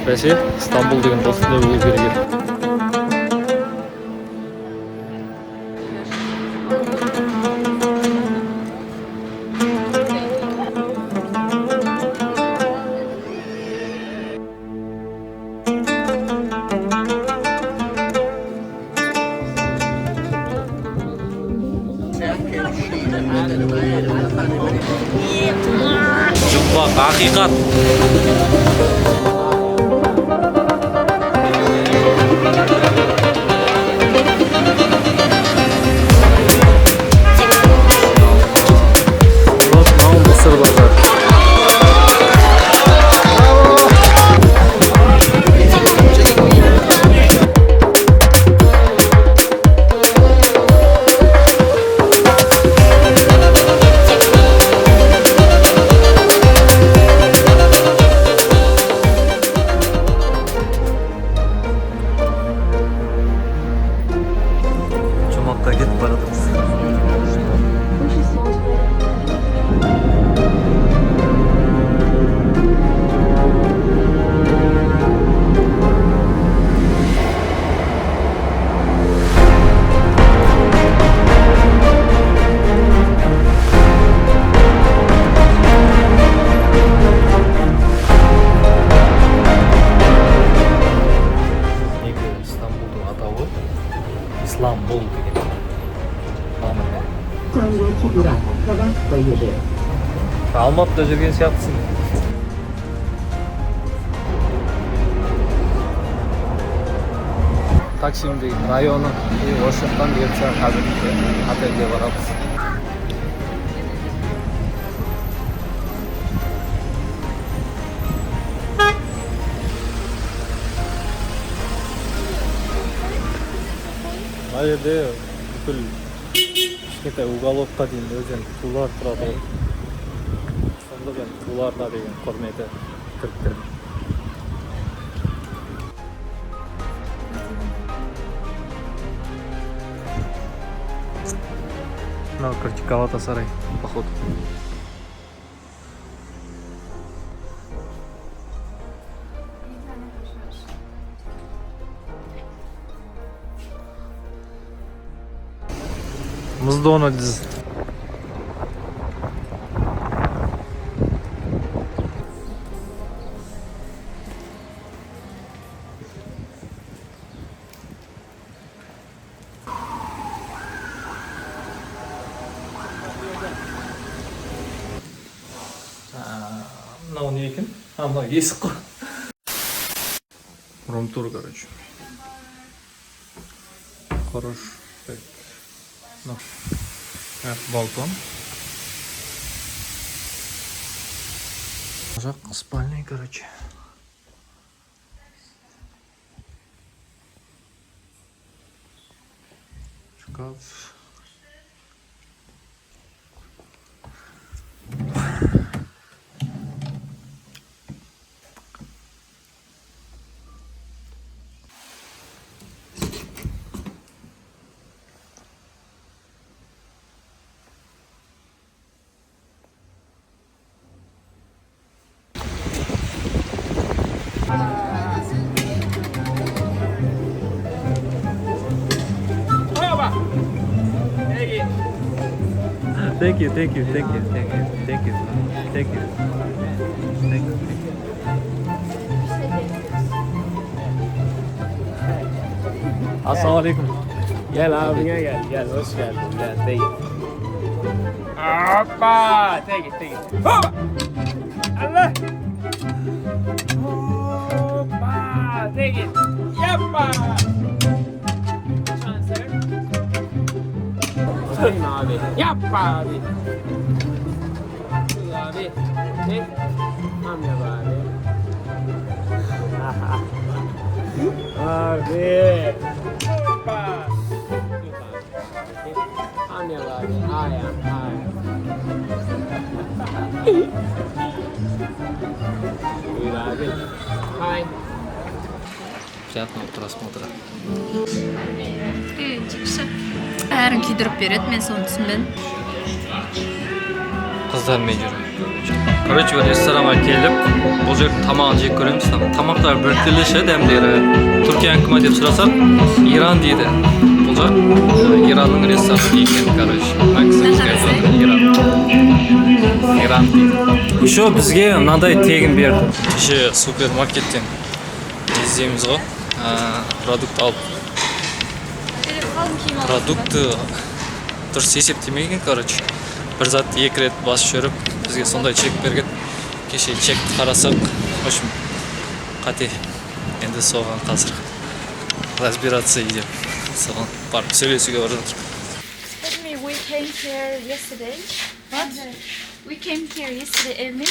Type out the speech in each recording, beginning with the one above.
бәсе Стамбул деген осындай болу керек еді. Жұмбақ ақиқат. İstanbul деген. Алматыда жүрген сияқтысың. Таксим деген районы, осы жақтан бұйыртса қазіргі отельге барамыз. Мына жерде бүкіл кішкентай уголокқа дейін өзен тулар тұрады. Сондықтан туларда деген құрметі түріктер. Мынау Галатасарай, походу. Макдональдс. Мынау не екен? Мынау есік қой. Рум-тур, короче. Хорош. Ну, балкон. Жак спальный, короче. Шкаф. Thank you. Assalamualaikum. Gel abine gel, hoş geldin. Gel, take it. Hoppa, take it. Hoppa! Allah! Hoppa, take it. Yappa! Transfer. Sayın abi, yapma abi. Dur abi, ne? Tam yap abi. Abi. Hoppa. Tam yap abi, ayağım. Buyur abi. Hi. Приятного просмотра. Жақсы. Бәрін күйдіріп береді, мен соны түсінбедім. Қыздармен жүрмін. Короче, бір ресторанға келіп, бұл жердің тамағын жеп көреміз. Тамақтар біртүрлі дәмдері. Түркиянікі ма деп сұрасақ, Иран дейді. Бұл жақ Иранның рестораны екен, короче. Иран дейді. Еще бізге мынандай тегін берді. Кеше супермаркеттен іздейміз ғой. Продукт алып. Продукты дұрыс есептемеген, короче. Бір зат екі рет басып жүріп, бізге сондай чек берген. Кеше чекті қарасақ, в общем, қате. Енді соған қазір разбираться етем. Соған барып сөйлесуге бара жатыр. Excuse me, we came here yesterday. What? We came here yesterday evening,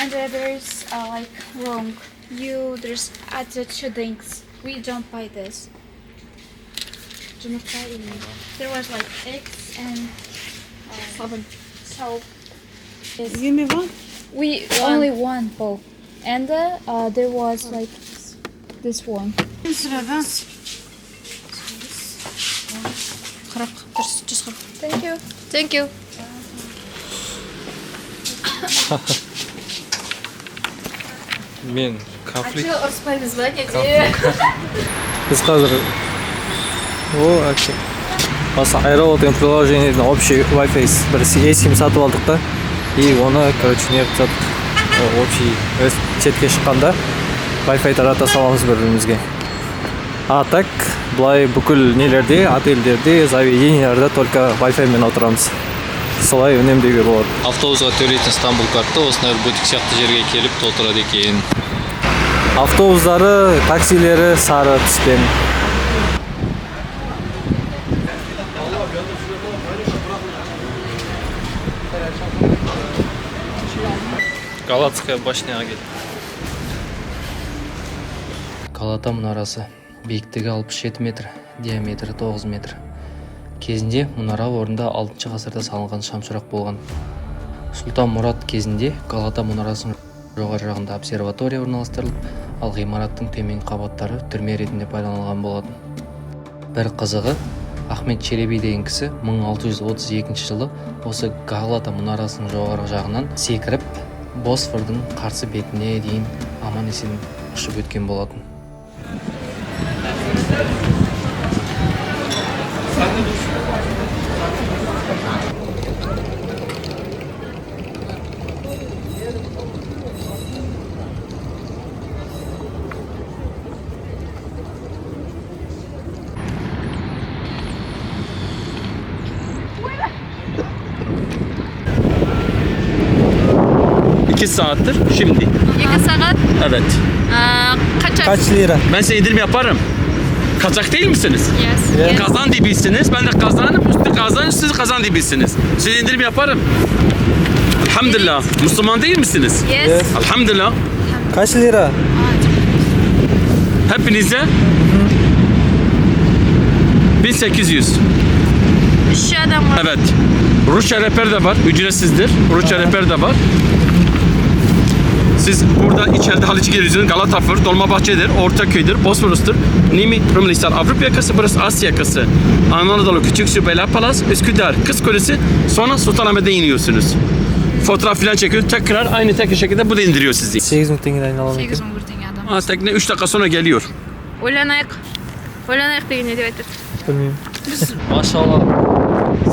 and there is like wrong. There's added 2 things. We don't buy this. There was like eggs and soap. Give me one. We only one bowl, and there was like this one. Sıradan. 40. Thank you. Thank you. Мен конфликт. ұрыспаймыз ба неде? Біз қазір осы Аэровод деген приложениеден общий Wi-Fi бір eSIM сатып алдық та. И оны, короче, не қылып общий шетке шыққанда Wi-Fi тарата саламыз бір-бірімізге. А так, былай бүкіл нелерде, отельдерде, заведенияларда только Wi-Fi мен отырамыз. Солай үнемдеуге болады. Автобусға төлейтін Стамбул картты осындай бутик сияқты жерге келіп толтырады екен. Автобустары, таксилері сары түспен. Галатская башняға келді. Галата мұнарасы. Биіктігі 67 метр, диаметрі 9 метр. Кезінде мұнара орнында 6 ғасырда салынған шамшырақ болған. Сұлтан Мұрат кезінде Галата мұнарасының жоғары жағында обсерватория орналастырылып, ал ғимараттың төменгі қабаттары түрме ретінде пайдаланылған болатын. Бір қызығы, Ахмет Челеби деген кісі 1632 жылы осы Галата мұнарасының жоғары жағынан секіріп, Босфордың қарсы бетіне дейін аман-есен ұшып өткен болатын. Saattir şimdi. 2 saat. Evet. Kaç lira? Ben size indirim yaparım. Kazak değil misiniz? Yes. Kazan dibisiniz. Ben de kazanım. Üstü kazan, siz kazan dibisiniz. Size indirim yaparım. Elhamdülillah. Müslüman değil misiniz? Yes. Elhamdülillah. Kaç lira? Hepinize 1800. Şu adam var. Evet. Rusça rehber de var. Ücretsizdir. Rusça rehber de var. Siz burada içeride Haliç Gölü'nün Galatafır, Dolmabahçe'dir, Ortaköy'dür, Bosforus'tur. Nimi, Rumlistan, Avrupa yakası, burası Asya yakası. Anadolu, Küçüksu, Beylerpalas, Üsküdar, Kız Kulesi, sonra Sultanahmet'e iniyorsunuz. Fotoğraf filan çekiyor, tekrar aynı tek şekilde bu da indiriyor sizi. 8.000 tengeden alalım. 8 мың теңге адам. Ha, tekne 3 dakika sonra geliyor. Ойланайық деген не деп айтады? Bilmiyorum. Maşallah.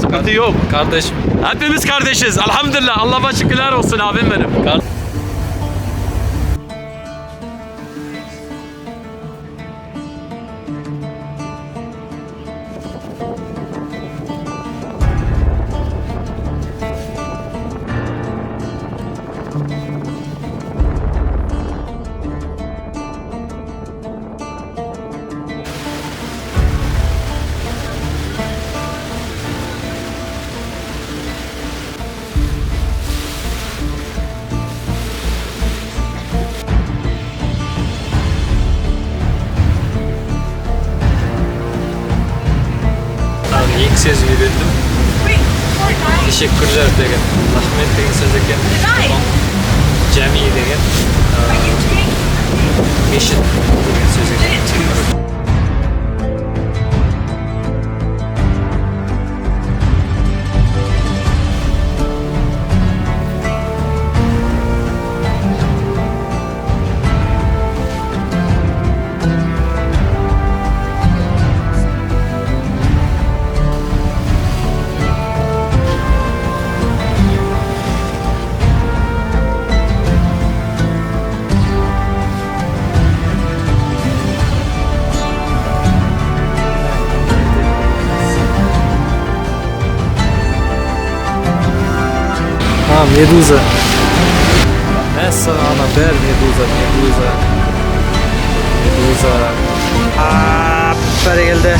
Sıkıntı yok. Kardeşim. Hepimiz kardeşiz. Elhamdülillah. Allah'a şükürler olsun abim benim. İlk söz verildim. Teşekkürler degen. Rahmet degen söz eken. Cami degen. Meşit degen söz eken. Медуза. Ана бер медуза. Бәрі келді.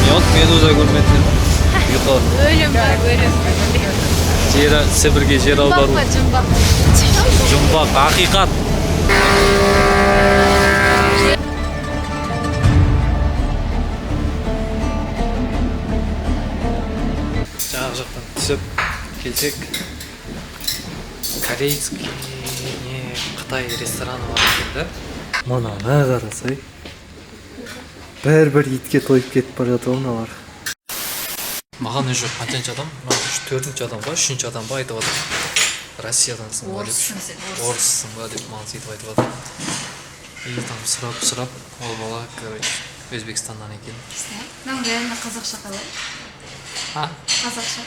Yok медуза көрмедім. Yukarı. Ölüm var, ölüm. Сібірге жер аудару. Cımbak. Жұмбақ, ақиқат. Жаңағы жақтан түсіп келсек, корейский не Қытай рестораны бар екен да. Мынаны қарасай, бәрі итке тойып кетіп бара жатыр мыналар. Маған уже қаншаншы адам? Төртінші адам ба, үшінші адам ба айтып жатыр. Россиядансың ба деп, орыссың ба деп маған сөйтіп айтып жатыр. И там сұрап, ол бала, короче, Өзбекстаннан екен. Нам реально қазақша қалай? А? Қазақша.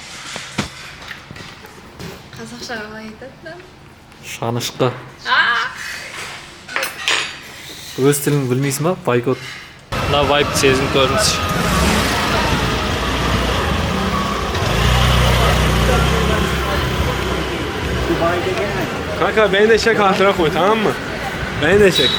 Қазақша қалай айтады? Шанышқы. Өз тілін білмейсің ба? Байкот. Мына вайп сезім көріңіз. Kanka beni de çek hatıra koy, tamam mı? Beni de çek.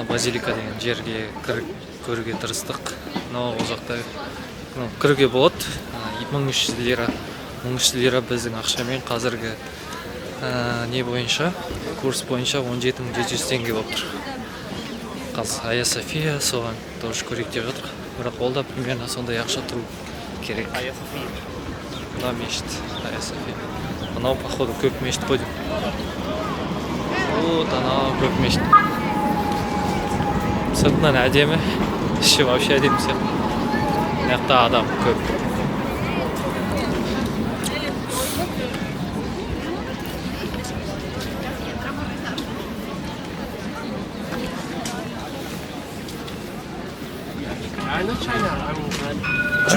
Базилика деген жерге көруге тырыстық. Но ол жақта кіруге болады. 1300 лира. 1300 лира біздің ақшамен қазіргі не бойынша, курс бойынша 17.700 теңге болып тұр. Қазір Айя София соған тоже көрейік деп жатыр. Бірақ ол да примерно сондай ақша тұру керек. Мына мешіт Айя София. Мынау походу көк мешіт қой деп. Вот анау көк мешіт. Сыртынан әдемі, іші вообще әдемі сияқты. Мына адам көп.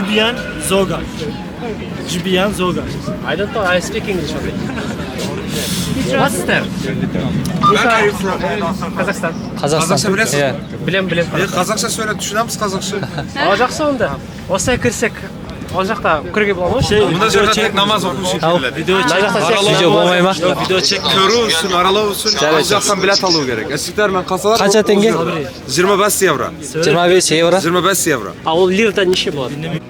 Jubian Zoga. I don't know, I speak English only. What's that? Where are you from? Kazakhstan. Қазақстан. білесің? Иә. Білем. Қазақша сөйлеп түсінеміз қазақша. Ал жақсы онда. Осылай кірсек, ол жақта кіруге бола ма? Мына жерде тек намаз оқу келеді. Видео болмай ма? Көру үшін, аралау үшін ал жақтан билет алу керек. Есіктермен қалсалар. Қанша теңге? 25 евро. 25 евро. 25 евро. А ол лирда неше болады?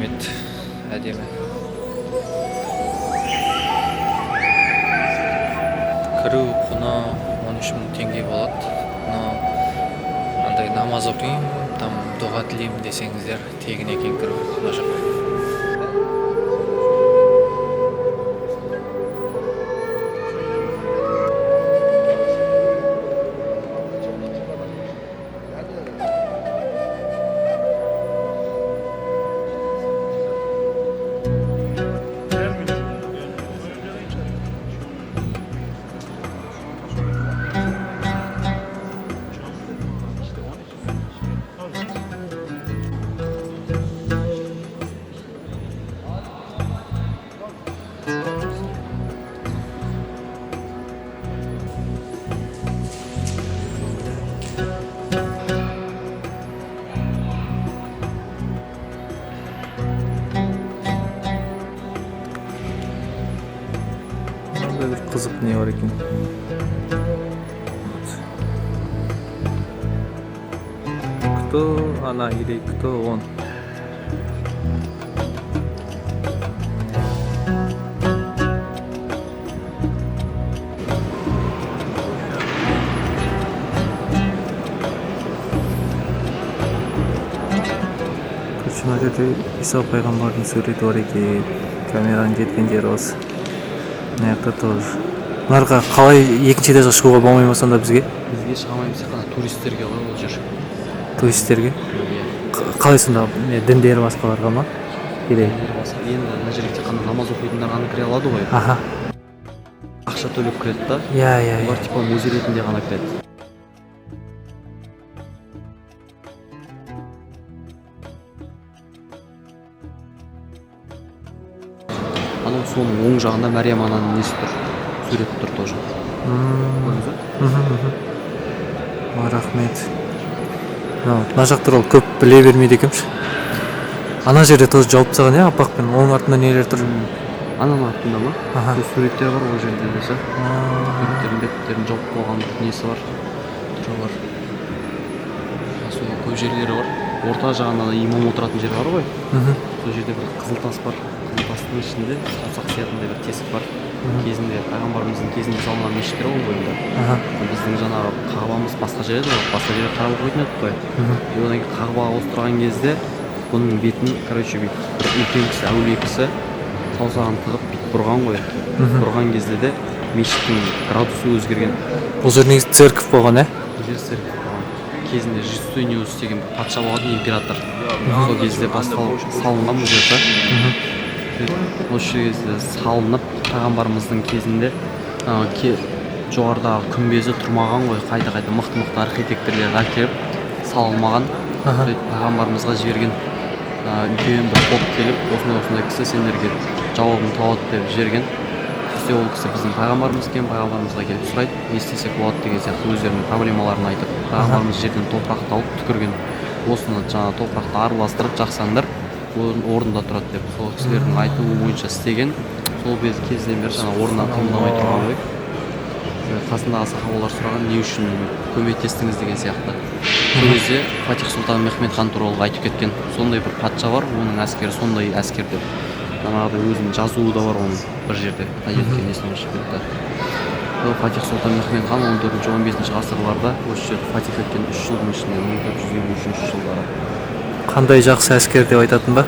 керемет, әдемі. Кіру құны 13 мың теңге болады. Андай намаз оқиын, там дұға тілеймін десеңіздер, тегін екен кіру мына жаққа. Bir kızık ne var ekin? Кто она или кто он? Мына жерде Иса пайғамбардың суреті бар екен. Камераның жеткен жері осы. Мына жақта тоже. Бұларға қалай екінші этажға шығуға болмай ма сонда бізге? Бізге шыға алмаймыз, қана туристерге ғой ол жер. Туристерге? Қалай сонда діндері басқаларға ма? Или Енді мына жерге тек қана намаз оқитындар ғана кіре алады ғой. Аха. Ақша төлеп кіреді да. Иә. Олар типа музей ретінде ғана кіреді. Анау соның оң жағында Мәриям ананың несі тұр, суреті тұр тоже. Рахмет. Мына жақ туралы көп біле бермейді екенбіз. Ана жерде тоже жауып тастаған иә, апақпен оның артында нелер тұр? Ананың артында ма? Аха. Суреттер бар ол жерде десе. Суреттердің беттерін жауып қойған несі бар, түрі бар. Сол көп жерлері бар. Орта жағында имам отыратын жер бар ғой. Сол жерде бір қызыл тас бар. Қызыл тастың ішінде саусақ сиятындай бір тесік бар. Кезінде пайғамбарымыздың кезінде салынған мешіттер ғой бойында. Біздің жаңағы қағбамыз басқа жерде ғой, басқа жерге қарап оқитын едік қой. Одан кейін қағбаға осы тұрған кезде бұның бетін, короче, бір үлкен кісі, әулие кісі саусағын тығып бүйтіп бұрған ғой. Бұрған кезде де мешіттің градусы өзгерген. Бұл жер негізі церковь болған, Жер церковь болған. Кезінде Жюстиниус деген патша болған, император. Сол кезде салынған бұл жерде. Осы кезде салынып, пайғамбарымыздың кезінде жоғарыдағы күмбезі тұрмаған ғой, қайта мықты архитекторлер әкеліп салынмаған. Пайғамбарымызға жіберген үлкен бір топ келіп, осындай кісі сендерге жауабын табады деп жіберген. Сөйтсе ол кісі біздің пайғамбарымыз екен, пайғамбарымызға келіп сұрайды, не істесек болады деген сияқты өздерінің проблемаларын айтып, пайғамбарымыз жерден топырақты алып түкірген. Осыны жаңа топырақты араластырып жақсаңдар, орнында тұрады деп. Сол кісілердің айтуы бойынша істеген. Сол кезден бері жаңа орнынан қимылдамай тұрған ғой. Қасындағы сахабалар сұраған, не үшін көмектестіңіз деген сияқты. Сол кезде Фатих Сұлтан Мехмед хан туралы айтып кеткен. Сондай бір патша бар, оның әскері сондай әскер деп. Жаңағыдай өзінің жазуы да бар оның бір жерде. Қайеткен есіне ұшып кетті. Фатих Сұлтан Мехмед хан 14-15 ғасырларда осы жерде фатих еткен 3 жылдың ішінде 1423 жылдары. Қандай жақсы әскер деп айтатын ба?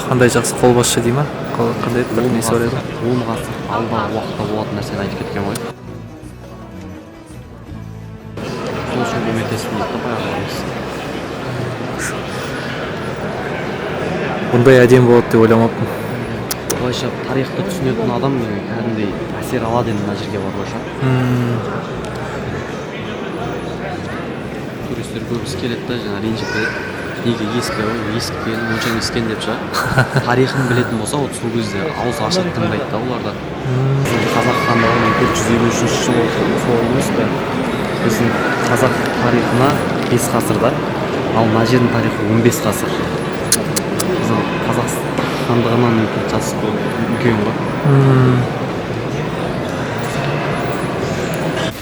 Қандай жақсы қолбасшы дей ма? Қандай бір несі бар еді? 10 ғасыр алдағы уақытта болатын нәрсені айтып кеткен ғой. Сол үшін көмектесіп кетті пайғамбарымыз. Бұндай әдемі болады деп ойламаппын. Былайша тарихты түсінетін адам кәдімгідей әсер алады енді мына жерге барғанша. Туристер көбісі келеді да, жаңа ренжіп келеді. Неге ескен, онша ескен деп шыға. Тарихын білетін болса, сол кезде ауыз ашып тыңдайды да оларда. Қазақ хандығы 1453 жылы соғылмыз ба? Біздің қазақ тарихына 5 ғасырда, ал мына жердің тарихы 15 ғасыр. Біздің қазақ хандығынан жасы үлкен ғой.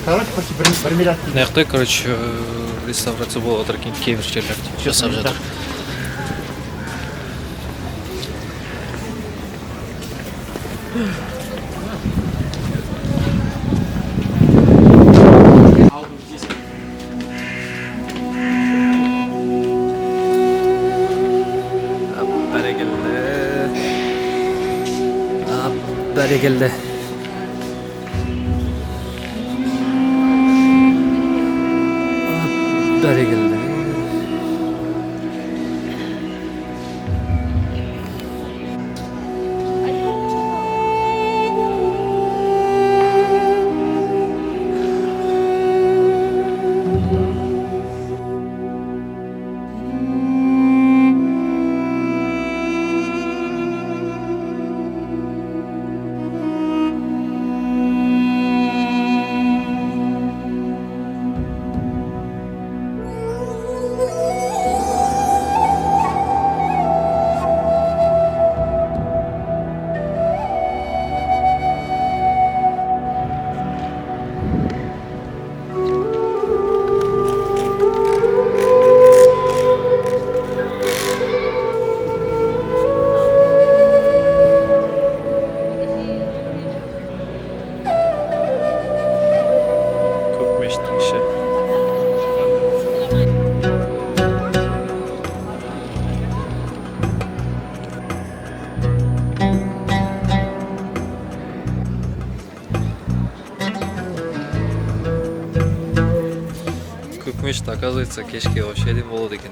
Мына жақта, реставрация болып отыр екен, кейбір жерлерде жасап жатыр. Бәрекелді. Бәрекелді. Көкмешіт, оказывается, кешке вообще де болады екен.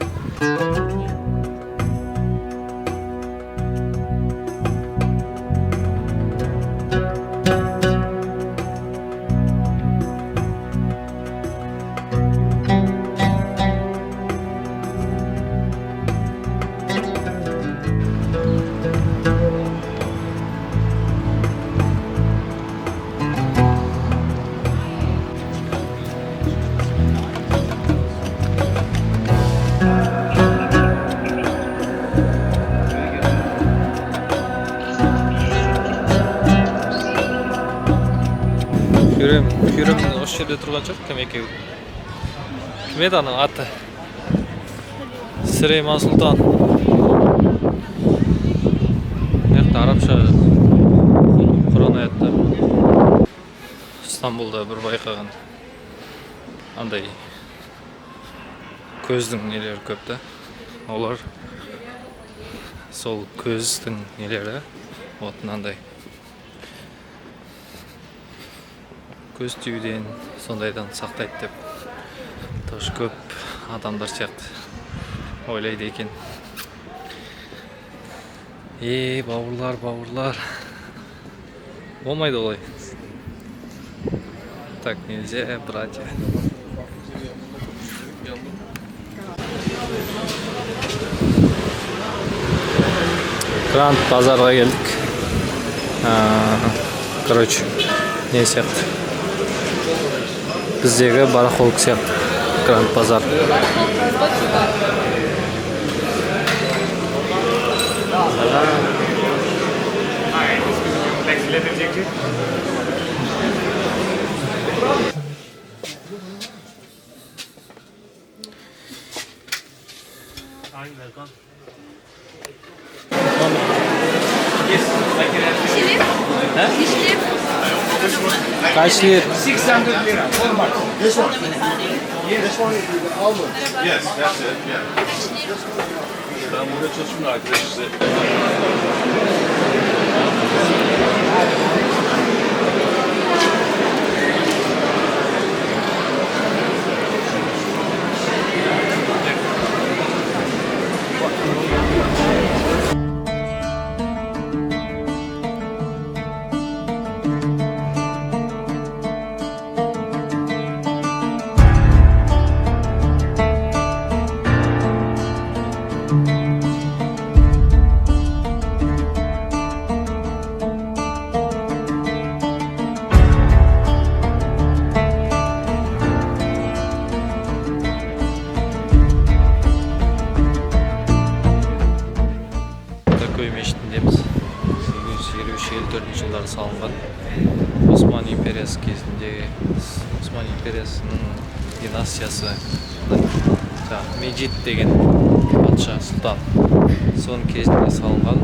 Күрем осы жерде тұрған жоқ, кім екеуі. Кім еді аның аты? Сүлейман Сұлтан. Яқты арабша Құран аяттар. Стамбулда бір байқаған андай көздің нелері көп та. Олар сол көздің нелері вот мынандай көз тиюден сондайдан сақтайды деп тоже көп адамдар сияқты ойлайды екен. Бауырлар болмайды олай. Так нельзя, братья. Гранд базарға келдік. Короче, не сияқты. Біздегі барахолка сияқты. Гранд базар. Kaç lira? 600 lira. This one. This one is the almond. Yes, that's it. Yeah. Ben burada çalışmıyorum arkadaşlar. Мешітіндеміз. 1853 жылдары салынған. Осман империясы кезінде Осман империясының династиясы Меджид деген патша сұлтан соның кезінде салынған.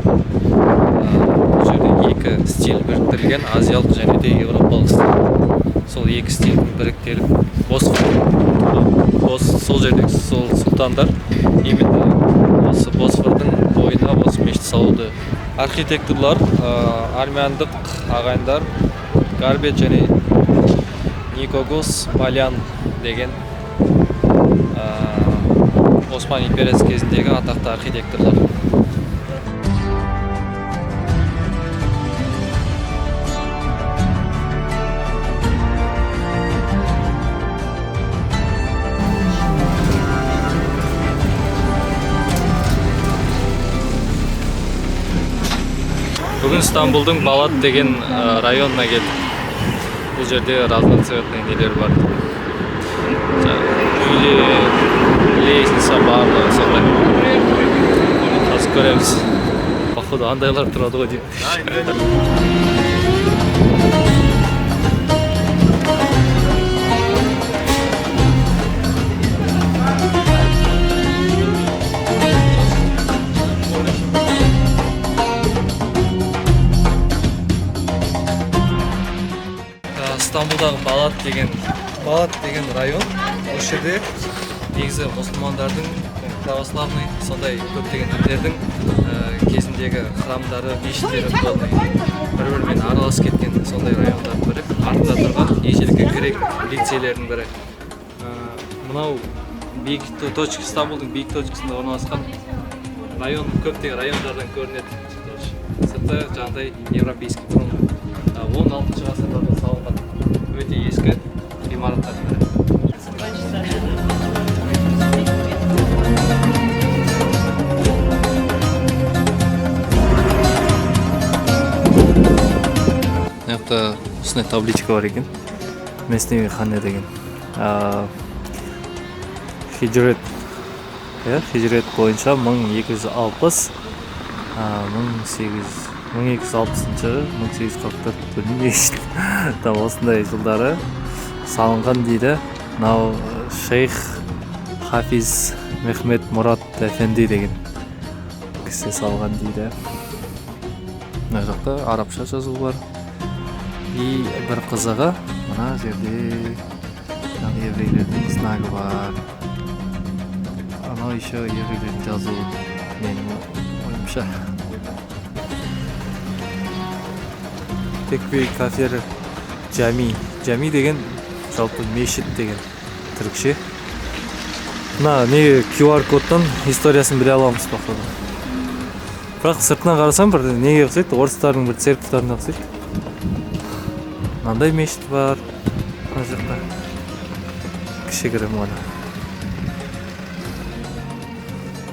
жерде екі стиль біріктірілген, азиялық және де еуропалық стиль. Сол екі стиль біріктіріліп сол жердегі сол сұлтандар именно осы Босфордың бойына осы мешіт салуды. Архитекторлар армяндық ағайындар Гарбет және Никогос Малян деген Осман империясы кезіндегі атақты архитекторлар. Бүгін Стамбулдың Балат деген районына келдік. Бұл жерде разноцветный нелер бар. Лестница барлығы сондай. Қазір көреміз. Походу андайлар тұрады ғой деймін. Стамбулдағы Балат деген район. Осы жерде негізі мұсылмандардың, православный, сондай көптеген діндердің кезіндегі храмдары, мешіттері бір-бірімен араласып кеткен сондай райондардың бірі. Артында тұрған ежелгі грек лицейлердің бірі. Мынау биік точка, Стамбулдың биік точкасында орналасқан район көптеген райондардан көрінеді. Сырты жаңағыдай европейский бұрынғы 16 ғасырларда салынған өте ескі ғимараттардың бірі. Мына осындай табличка бар екен. Местный хане деген. Хижрет бойынша 1260 1260-1844 білмеймін. Осындай жылдары салынған дейді. Мынау Шейх Хафиз Мехмет Мурат Эфенди деген кісі салған дейді. Мына жақта арабша жазу бар. И бір қызығы мына жерде еврейлердің знагы бар. Анау еще еврейлердің жазуы менің ойымша. Текбей кафир Жами деген жалпы мешіт деген түрікше. Мына не QR кодтан историясын біле аламыз походу. Бірақ сыртынан қарасам бір неге ұқсайды? Орыстардың бір церковьтарына ұқсайды. Мынандай мешіт бар. Мына жақта кішігірім ғана.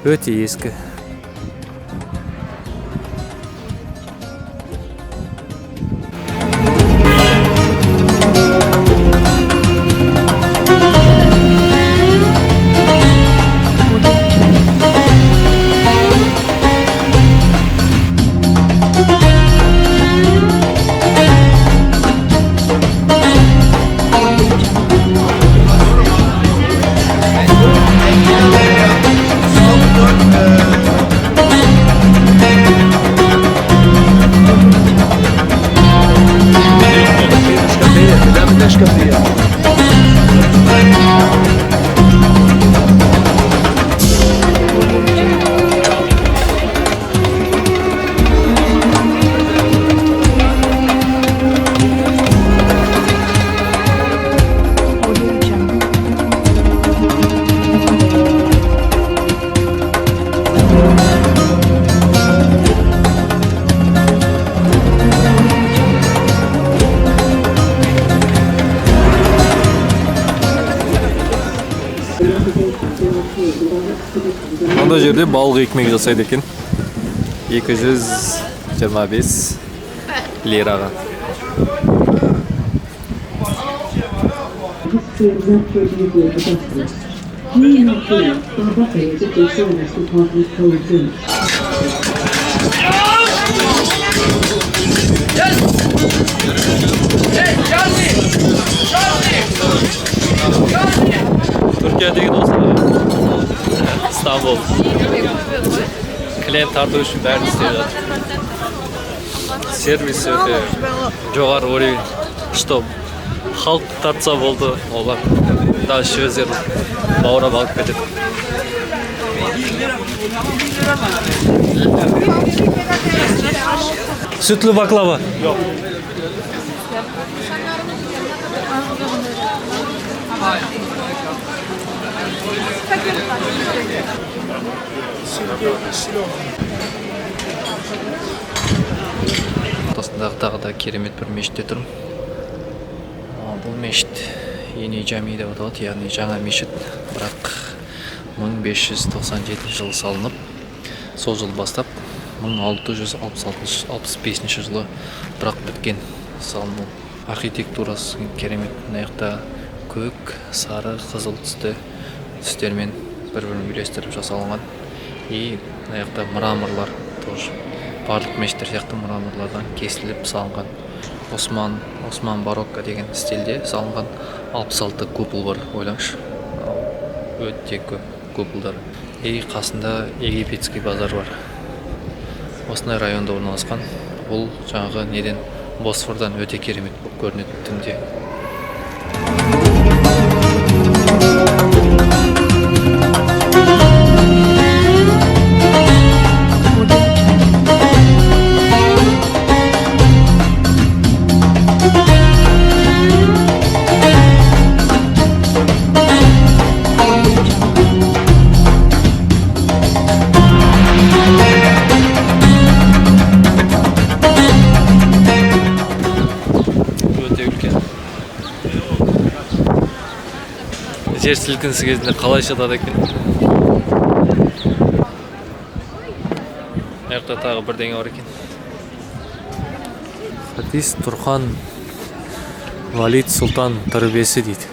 Өте ескі. Мындай жерде балық екмек жасайды екен. 225 лираға. Türkiye деген осы Стамбул. Клиент тарту үшін бәрін істеп жатыр. сервис өте жоғары уровень, что халық тартса болды, олар дальше өздері баурап алып кетеді. Sütlü baklava. Yok. Ортасындағы тағы да керемет бір мешітте тұрмын. Бұл мешіт Ени Жами деп аталады, яғни жаңа мешіт, бірақ 1597 жылы салынып, сол жыл бастап 1665 жылы бірақ біткен салыну. Архитектурасы керемет, мынаяқта көк, сары, қызыл түстермен бір-бірін үйлестіріп жасалынған. И мынаяқта мраморлар тоже барлық мешіттер сияқты мраморлардан кесіліп салынған. Осман барокко деген стильде салынған 66 купол бар, ойлаңызшы. Өте көп куполдар. И қасында египетский базар бар. Осындай районда орналасқан. Бұл жаңағы неден Босфордан өте керемет болып көрінеді түнде. Жер сілкінісі кезінде қалай шыдады екен. Маяқта тағы бірдеңе бар екен. Хадис Турхан Валид Султан тәрбиесі дейді.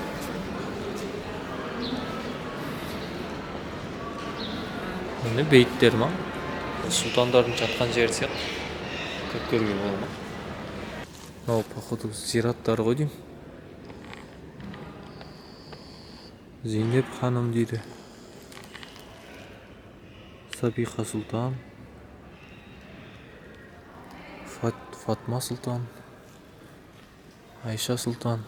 Міне бейіттер ма? Сұлтандардың жатқан жері сияқты. Көп көруге бола ма? Мынау походу зираттары ғой деймін. Зейнеп ханым дейді. Сабиха Султан. Фатма Султан. Айша Султан.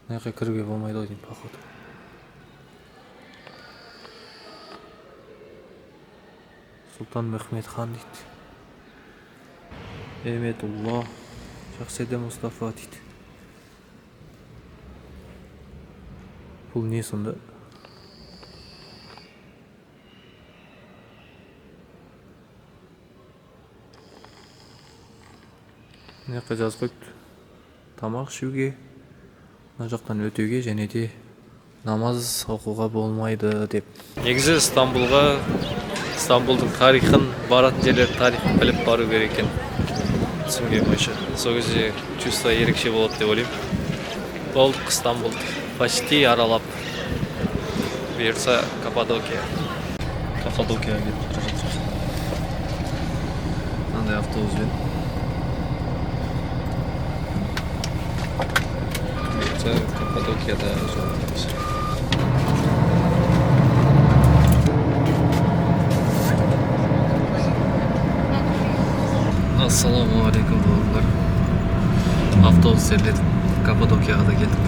Мынақа кіруге болмайды ғой деймін, походу. Султан Мехмед хан дейді. Эметулла. Шахседе Мустафа дейді. Бұл не сонда? Мынақа жазып қойыпты. Тамақ ішуге, мына жақтан өтуге және де намаз оқуға болмайды деп. Негізі Стамбулдың тарихын, баратын жерлер тарихын біліп бару керек екен. Түсінген бойынша. Сол кезде чувство ерекше болады деп ойлаймын. Болдық Стамбулды почти аралап. Бұйырса Каппадокия. Каппадокияға кетіп бара жатырмыз. Мынандай автобуспен. Бұйырса Каппадокияда жолдамыз. Ассаламу алейкум бауырлар. Автобус терлетіп Каппадокияға да келдік.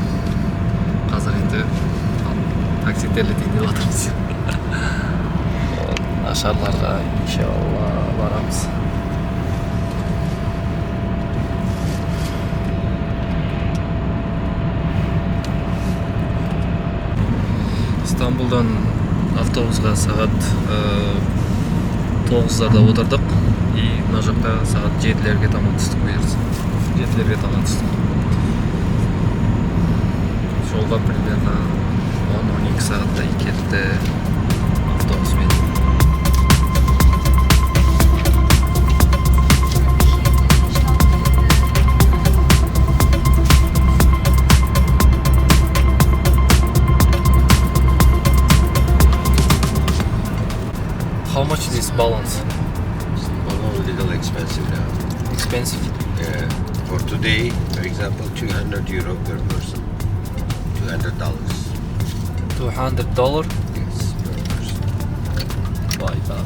Қазір енді такси терлетейін деп жатырмыз. Ашарларға иншалла барамыз. Стамбулдан автобусға сағат 9-зарда отырдық. И мына жақта сағат 7-лерге таман түстік бұйырса. 7-лерге таман түстік. Жолға примерно 10-12 сағаттай кетті автобуспен. How much is this balance? A little expensive now. Expensive? Yeah. For today, for example, €200 per person. $200. $200? Yes, per person. Vay be.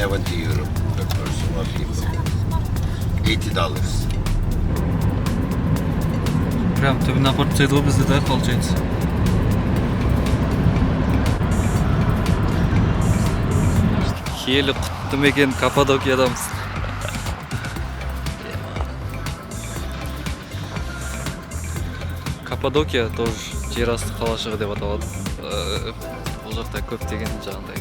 70 euro per person or people. $80. Прям түбіне апарып тастайды ғой бізді да, получается. Киелі құтты мекен Каппадокиядамыз. Каппадокия тоже жер асты қалашығы деп аталады. Бұл жақта көптеген жаңағыдай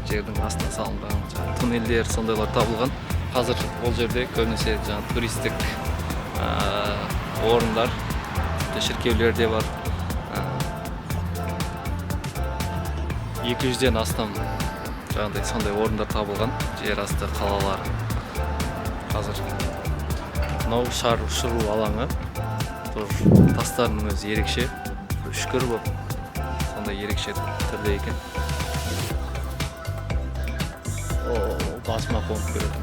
жердің астына салынған туннельдер сондайлар табылған. Қазір ол жерде көбінесе жаңағы туристік орындар, шіркеулер де бар. 200-ден астам жаңағыдай сондай орындар табылған, жер асты қалалар. Қазір мынау шар ұшыру алаңы, тастардың өзі ерекше, үшкір болып, сондай ерекше түрде екен. Басыма қонып көреді.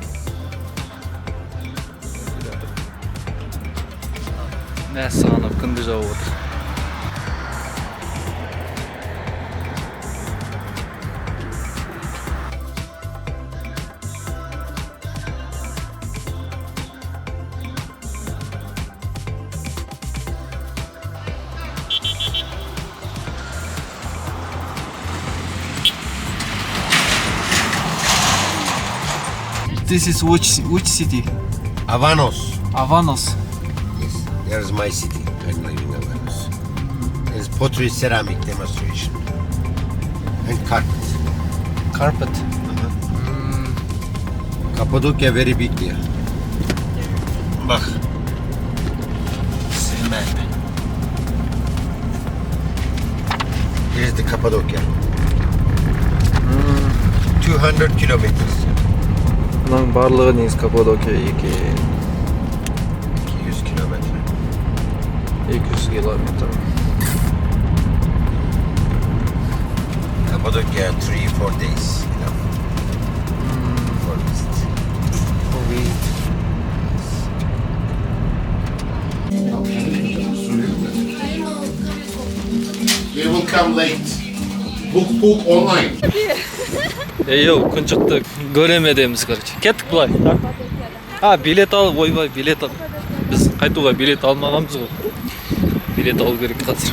Мәссаған күнді жауып отыр. This is which city? Avanos. Avanos. Yes, there's my city. I'm living in Avanos. There's pottery ceramic demonstration. And carpet. Carpet. Cappadocia very big there. Bak. This is map. Here's the Cappadocia. 200 kilometers. Бұның барлығы негіз Каппадокия 200 kilometer. 200 километр. Cappadocia 3-4 days. Enough. For visit. They will come late. Book online. Йоу, күн шықты, көреме деміз, короче. Кеттік бұлай. Билет алып, ойбай, билет алып. Біз қайтуға билет алмағанбыз ғой. Билет алу керек қазір.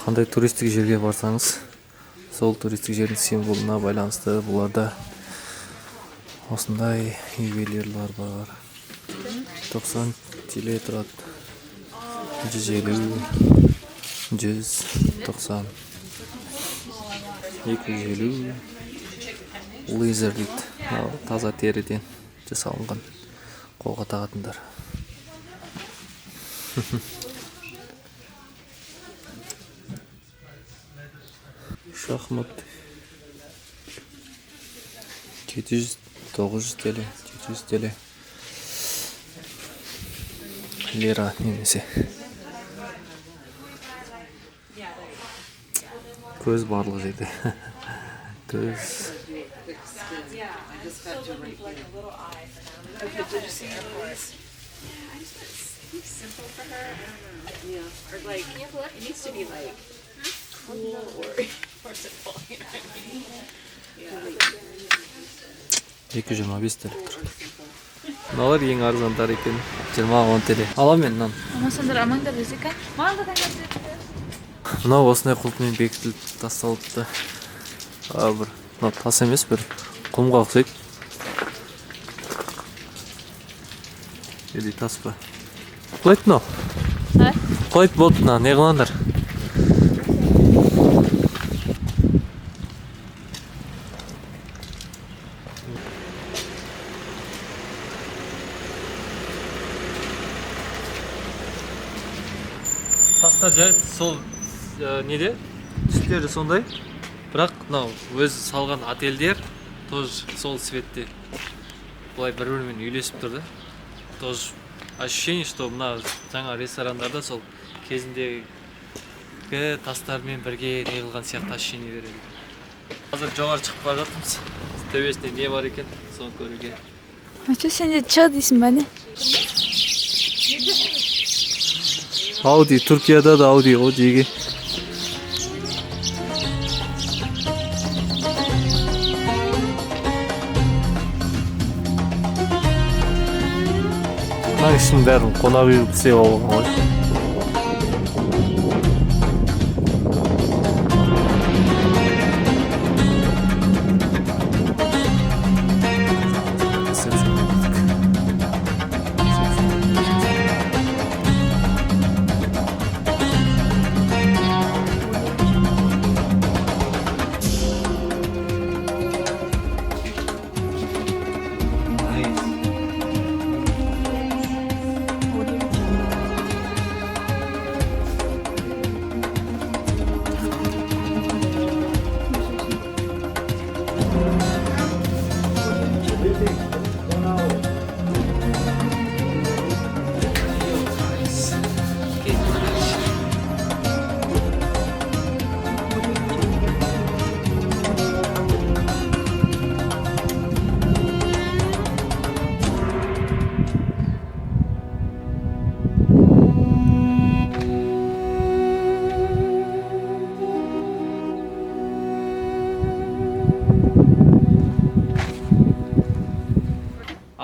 Қандай туристік жерге барсаңыз, сол туристік жердің символына байланысты бұларда осындай ювелирлар бар. 90 теле тұрады. 150, 190, 250. Лейзер дейді. Таза теріден жасалынған қолға тағатындар. Шахмат 700, 900 теле, 700 теле. Лира немесе. Көз барлық жерде. Көз. Екі 25 теле тұрады. Мыналар ең арзандар екен. 20-10 теле. Алам мен нан. Амасандар амаңдар десек, маған да таңдап. Мынау осындай құлпымен бекітіліп тасталыпты. Бір тас емес, бір құмға ұқсайды. Или тас па? Құлайды мынау? Құлайды болды мына, не қыландар? Тастар жай сол неде? Үстері сондай. Бірақ мынау өзі салған отельдер тоже сол цветте. Бұлай бір-бірімен үйлесіп тұрды. Тоже ощущение, что мына жаңа ресторандарда сол кезіндегі тастармен бірге неғылған сияқты ощущение береді. Қазір жоғары шығып бара жатырмыз. Төбесінде не бар екен, соны көруге. Что сенде ча дейсің бе не? Ауди, Түркияда да Ауди, Одиге. Мына кишинин бәрін қонақ үй істеп алған ғой.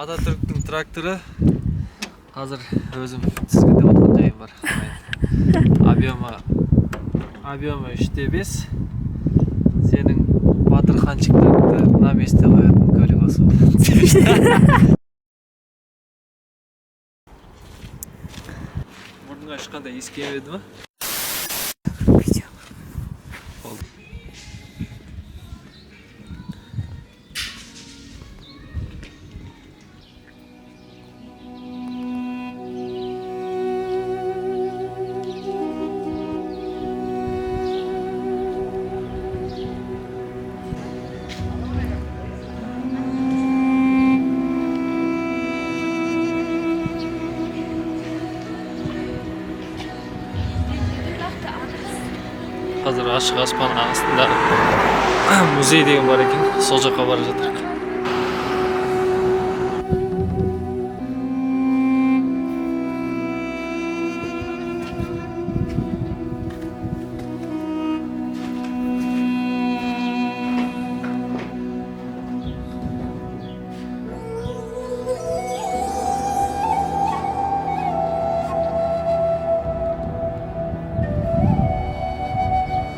Ататүріктің тракторы қазір өзім тізгіндеп отқан жайым бар. Объемы 3/5. Сенің батыр ханчиктарды на месте қоятын көлік осы. Мұрныңа ешқандай иіс келмеді ме? Қазір ашық аспан астында музей деген бар екен, сол жаққа бара жатырмыз.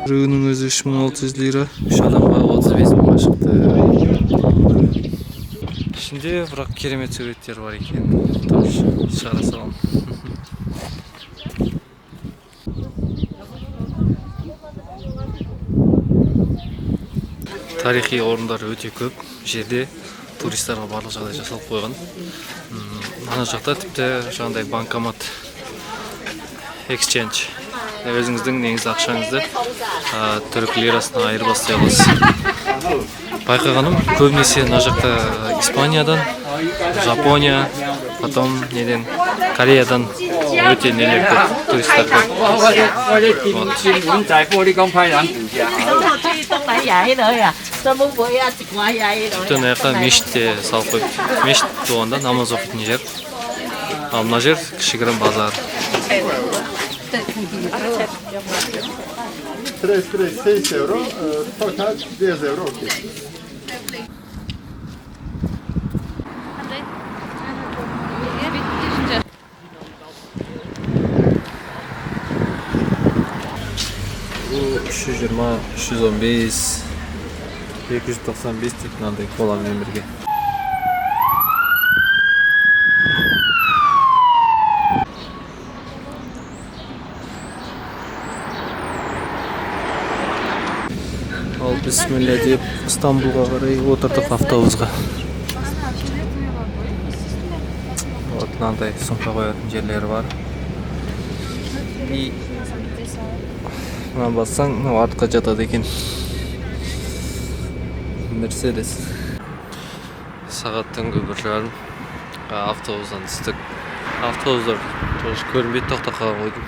Рыгының өзі 3600 лира, 3 адамға 35 мыңға шықты. Ішінде бірақ керемет суреттер бар екен. Тамшы шығара салам. Тарихи орындар өте көп. Жерде туристарға барлық жағдай жасалып қойған. Ана жақта тіпті жаңағыдай банкомат, exchange. Өзіңіздің негізі ақшаңызды түрік лирасына айырбастай аласыз. Байқағаным, көбінесе мына жақта Испаниядан, Жапония, потом неден Кореядан өте нелер көп, туристер көп. Тіпті мына жақта мешітте салып қойып, мешіт болғанда намаз оқитын жер. Ал мына жер кішігірім базар. 6 euro, total 10 euro. Bu 320, 315, 295 deyip mынандай коламен бірге. Ал бисмилля деп Стамбулға қарай отырдық автобусқа. Вот мынандай сумка қоятын жерлері бар. И мына бассаң, артқа жатады екен. Мерседес. Сағат түнгі 1:30. Автобустан түстік. Автобустар тоже көрінбейді, тоқтап қалған қойдым.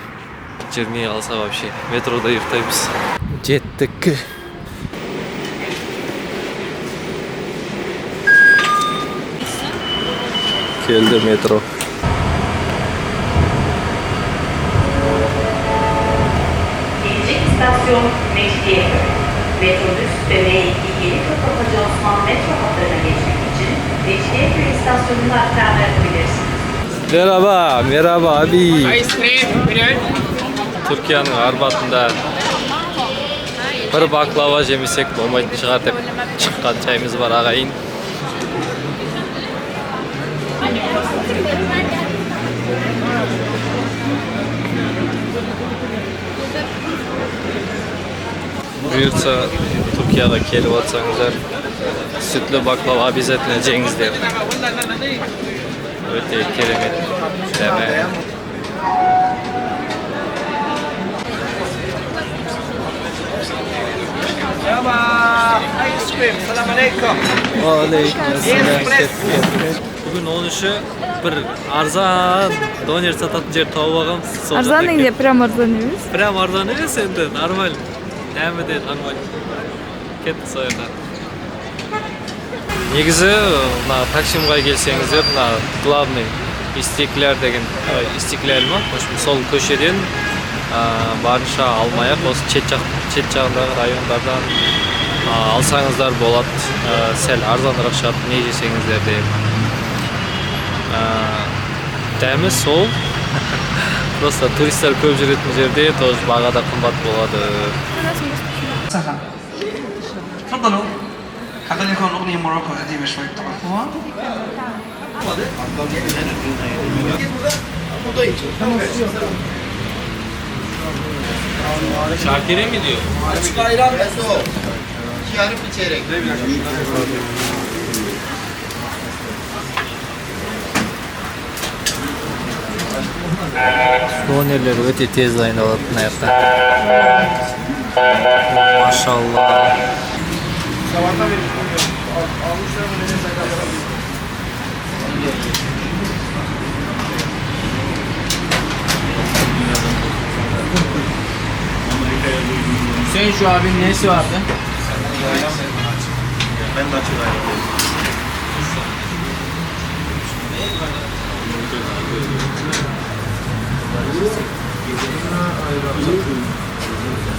Жүрмей алса вообще метрода ұйықтаймыз. Жеттік. Geldi metro. Gelecek istasyon Mecidiyeköy. Metrobüs ve M2 Yeni Kapıcı Osman metro hatlarına geçmek için Mecidiyeköy istasyonuna aktarma yapabilirsiniz. Merhaba abi. Türkiye'nin Arbat'ında bir baklava jemesek bolmaytын шығар деп шыққан çayımız var ağayın. Бұйыртса Түркияға келіп отсаңыздар sütlü baklava обязательно жеңіздер. Өте керемет дәмі. Бүгін 13-і бір арзан донер сататын жер тауып алғам. Арзан неге? Прям арзан емес. Прям арзан емес енді, нормально. Дәмі де нормально. Кетті соядан. Негізі, Таксимға келсеңіздер, главный истеклер деген, истеклер ма? Сол көшеден барынша алмай-ақ, осы чет жағындағы райондардан алсаңыздар болады. Сәл арзанырақ шығады, не жесеңіздер де. Дәмі сол. Просто туристер көп жүретін жерде тоже бағада қымбат болады. تفضلوا حتى يكون أغنية موروكو قديمة شوي تعرفوها؟ Şarkı'ya mı diyor? Donerleri öte tez dayındalıp ayakta. Maşallah. Hüseyin şu abinin nesi vardı? Ben de açılayım.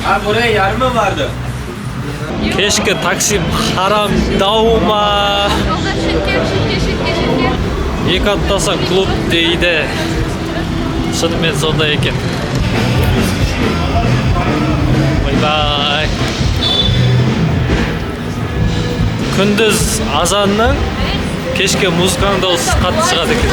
Abi buraya yarımı vardı. Keşke Taksim haram davuma. Екі аттаса клуб дейді. Шынымен сондай екен. Бай-бай. Күндіз азанның, кешке музыканың дауысы қатты шығады екен.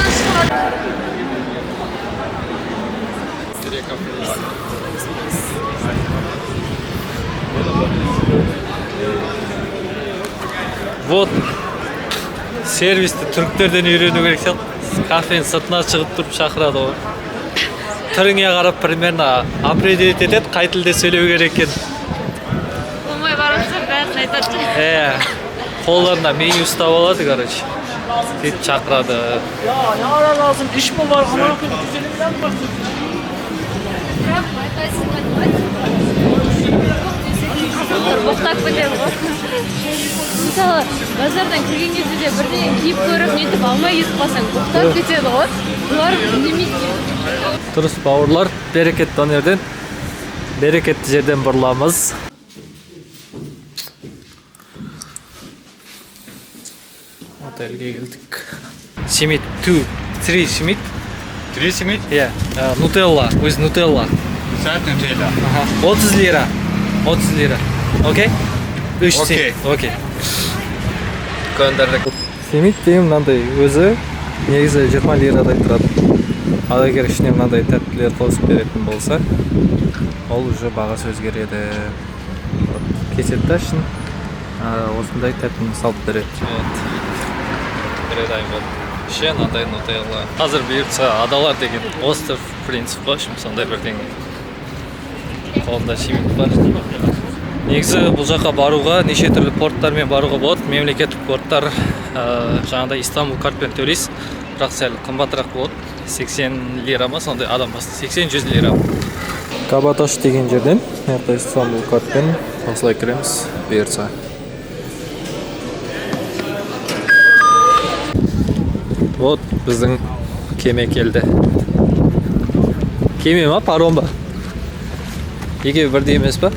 Вот сервисті түріктерден үйрену керек сияқты. Кафенің сыртына шығып тұрып шақырады ғой. Түріңе қарап примерно определить етеді, қай тілде сөйлеу керек екен. Болмай баратса бәрін айтады. Қолдарына меню ұстап алады, короче. Сөйтіп шақырады. Ya ne ara lazım? İş mi var? Aman akıllı 150 milyon mu var? Боқтап кетеді ғой. Мысалы, базардан келген кезде де бірдеңе киіп көріп, нетіп алмай кетіп қалсаң, боқтап кетеді ғой. Бұлар үндемейді. Дұрыс бауырлар, берекет донерден, берекетті жерден бұрыламыз. Отельге келдік. Simit 2, 3 simit. 3 simit? Yeah, Nutella, with Nutella. Saat Nutella. 30 lira. 30 lira. Okey? 3 Okey. simit. Okey. Gönderdik. Simit deyim мынандай өзі негізі 20 лирадай тұрады. Ал егер ішіне мынандай тәттілер қосып беретін болса, ол уже бағасы өзгереді. Кетеді да ішін. Осындай тәттіні салып береді. Береді болды. Ще мынандай Nutella. Қазір бұйыртса адалар деген остров принцип қой, сондай бірдеңе. Қолында simit бар. Негізі бұл жаққа баруға неше түрлі порттармен баруға болады. Мемлекеттік порттар жаңағыдай Истанбул картпен төлейсіз, бірақ сәл қымбатырақ болады. 80 лира ма, сондай адам басты 80-100 лира. Кабаташ деген жерден, мына Истанбул картпен осылай кіреміз, бұйыртса. Вот біздің кеме келді. Кеме ма, паром ба? Екеуі бірдей емес па?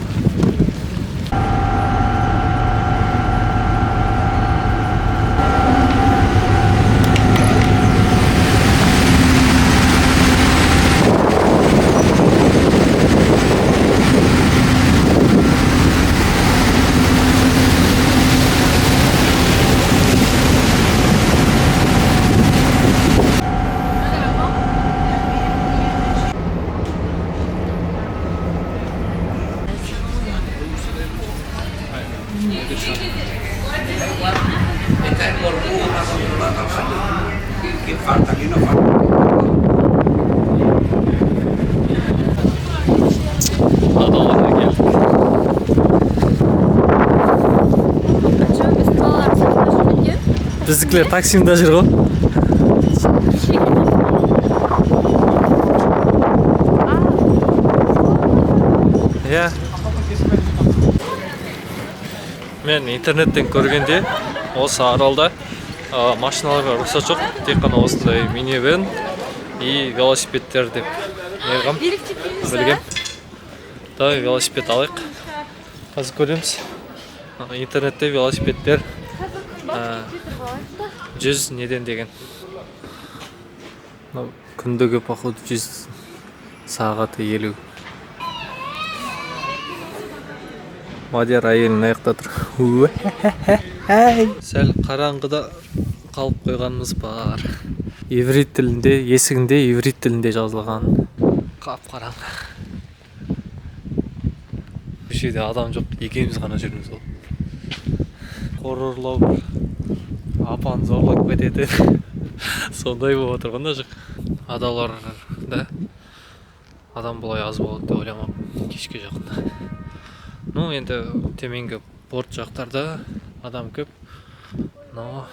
Adalarga geldik. Bizdekiler Taksim'de жүргөн. Ya. Мен интернеттен көргенде осы аралда машиналарға рұқсат жоқ, тек қана осындай минивэн и велосипедтер деп айырғам білгем. Давай велосипед алайық. Қазір көреміз. Интернетте велосипедтер 100 неден деген. Күндегі походу 100 сағаты 50. Мадияр әйелін аяқта тұр. Сәл қараңғыда қалып қойғанымыз бар. Иврит тілінде, есігінде иврит тілінде жазылған. Қап қараңғы. Бұл жерде адам жоқ, екеуміз ғана жүрміз ол. Қорырлау бір. Апаны зорлап кетеді. Сондай болып отырғанда жоқ. Адаларда адам бұлай аз болады деп ойламап кешке жақында. Ну, енді төменгі порт жақтарда адам көп. Но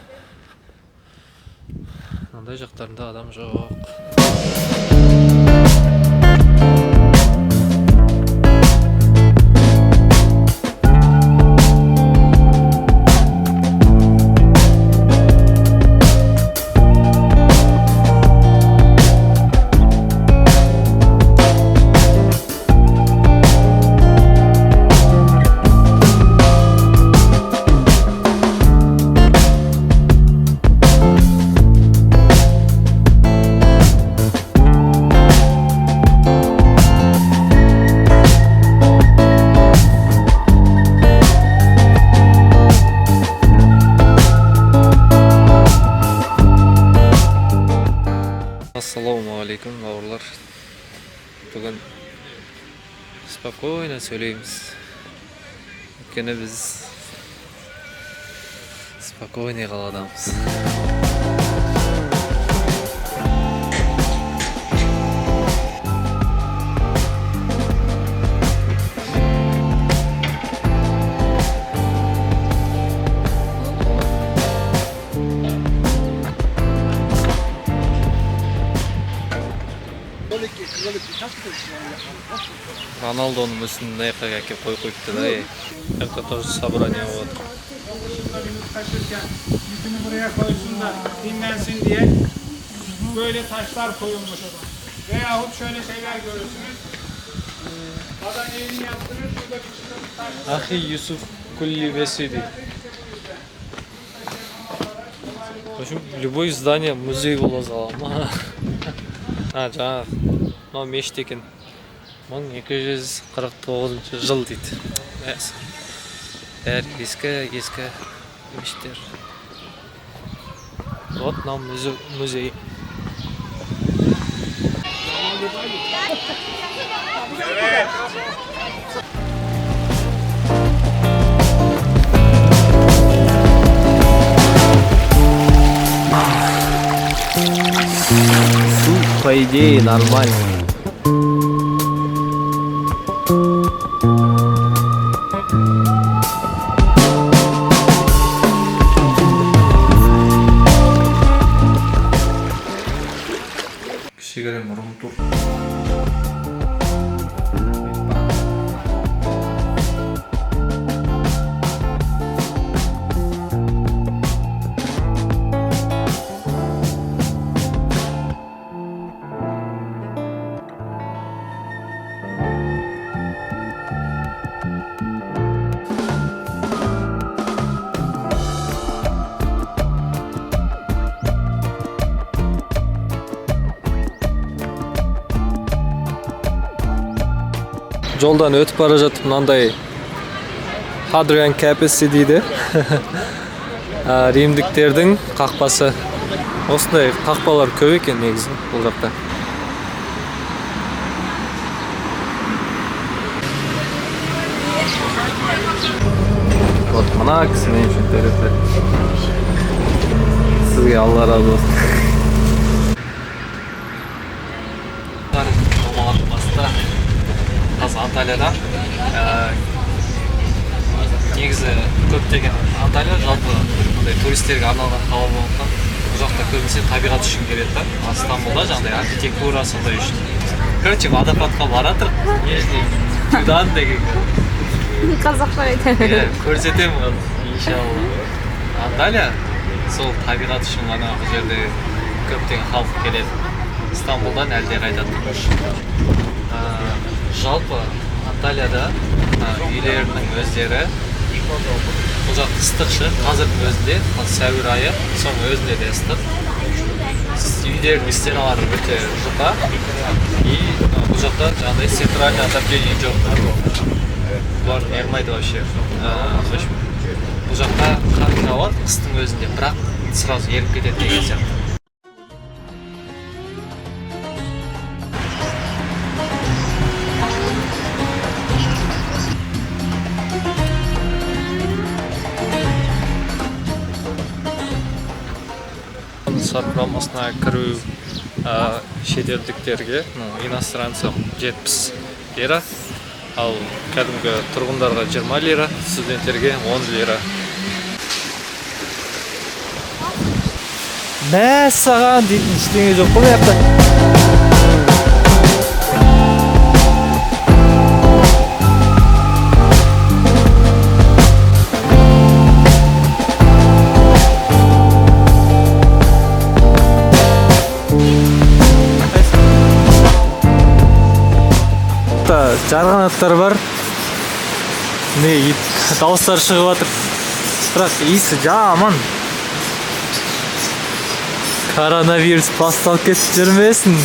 мындай жақтарында адам жоқ. Ассалаумағалейкум, бауырлар. Бүгін спокойно сөйлейміз. Өйткені біз спокойный қаладамыз. Роналдоның үстін аяққа әкеп қойыпты да. Это тоже собрание болады. Yükünü buraya koysunlar, dinlensin diye böyle taşlar koyulmuş. Veyahut şöyle şeyler görürsünüz. Adam evini yaptırır, şurada küçük taş. Ахи Юсуф Кулли Весиди. В общем, любое здание музей болады залама. Жаңағы мынау мешіт екен. 1249 жыл дейді. Бәрі ескі мешіттер. Вот мынау музей. По идее нормально. Кішігірім ұрым тұр. Жолдан өтіп бара жатып мынандай Hadrian Кәпесі дейді. Римдіктердің қақпасы. Осындай қақпалар көп екен негізі бұл жақта. Вот мына кісі мен үшін төледі. Сізге Алла разы болсын. Домалардың басында қазір Анталияда негізі көптеген Анталия жалпы туристерге арналған қала болғандықтан бұл жақта көбінесе табиғат үшін келеді да. Стамбулда жаңағыдай архитектура сондай үшін. Короче, водопадқа баратыр, нежный тудан деген. Қазақша айтайын. Көрсетемін иншалла. Анталия сол табиғат үшін ғана бұл жерде көптеген халық келеді. Стамбулдан әлде қайда тұрмыш. Жалпы Анталияда үйлерінің өздері бұл жақ ыстықшы, қазірдің өзінде, сәуір айы, соның өзінде де ыстық. Үйлердің стеналары өте жұқа. И бұл жақта жаңағыдай центральный отопление жоқ. Бұлар ермайды вообще. Бұл жақта қар жауады қыстың өзінде, бірақ сразу еріп кетеді деген сияқты. Сарқырамасына кіру шетелдіктерге иностранцам 70 лира, ал кәдімгі тұрғындарға 20 лира, студенттерге 10 лира. Мә саған дейтін ештеңе жоқ бұл жақта. Жарғанаттар бар. Не, дауыстар шығып жатыр. Бірақ иісі жаман. Коронавирус басталып кетіп жүрмесін.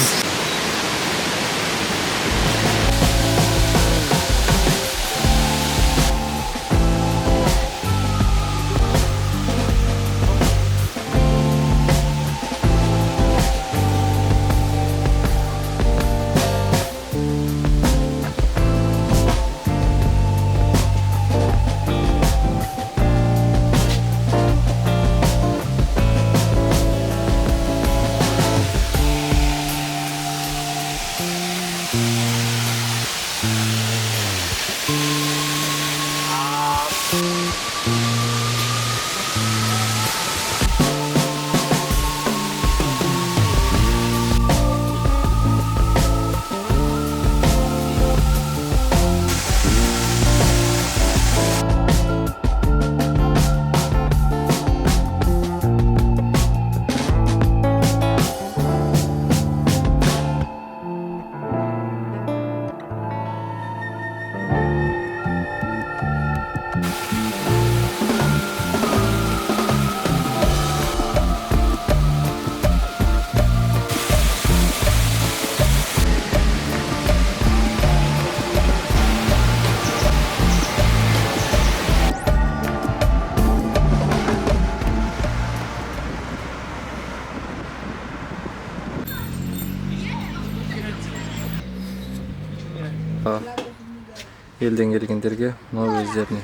Елден келгендерге мынау өздеріне.